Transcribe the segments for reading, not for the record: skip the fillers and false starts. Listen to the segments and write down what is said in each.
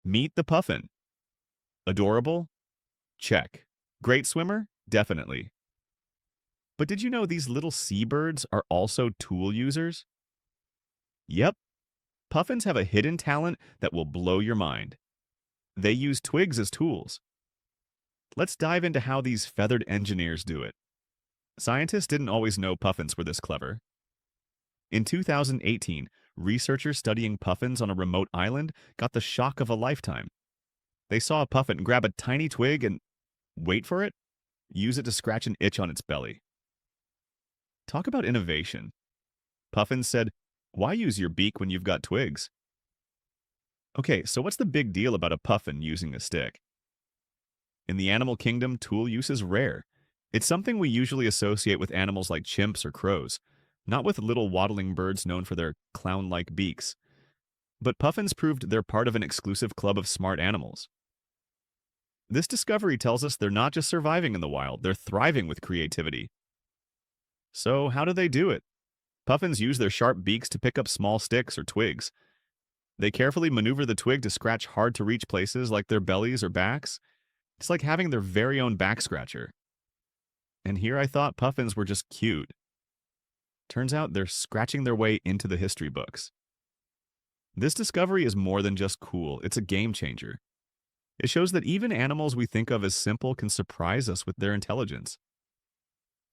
Meet the puffin. Adorable? Check. Great swimmer? Definitely. But did you know these little seabirds are also tool users? Yep, puffins have a hidden talent that will blow your mind. They use twigs as tools. Let's dive into how these feathered engineers do it. Scientists didn't always know puffins were this clever. In 2018, researchers studying puffins on a remote island got the shock of a lifetime. They saw a puffin grab a tiny twig and, wait for it, use it to scratch an itch on its belly. Talk about innovation. Puffins said, "Why use your beak when you've got twigs?" Okay, so what's the big deal about a puffin using a stick? In the animal kingdom, tool use is rare. It's something we usually associate with animals like chimps or crows, not with little waddling birds known for their clown-like beaks. But puffins proved they're part of an exclusive club of smart animals. This discovery tells us they're not just surviving in the wild, they're thriving with creativity. So how do they do it? Puffins use their sharp beaks to pick up small sticks or twigs. They carefully maneuver the twig to scratch hard-to-reach places like their bellies or backs. It's like having their very own back scratcher. And here I thought puffins were just cute. Turns out they're scratching their way into the history books. This discovery is more than just cool, it's a game changer. It shows that even animals we think of as simple can surprise us with their intelligence.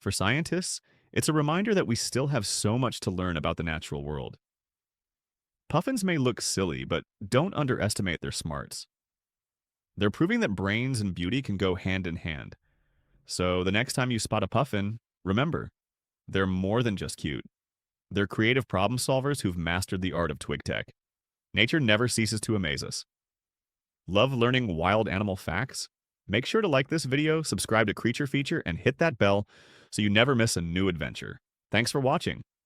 For scientists, it's a reminder that we still have so much to learn about the natural world. Puffins may look silly, but don't underestimate their smarts. They're proving that brains and beauty can go hand in hand. So the next time you spot a puffin, remember, they're more than just cute. They're creative problem solvers who've mastered the art of twig tech. Nature never ceases to amaze us. Love learning wild animal facts? Make sure to like this video, subscribe to Creature Feature, and hit that bell so you never miss a new adventure. Thanks for watching.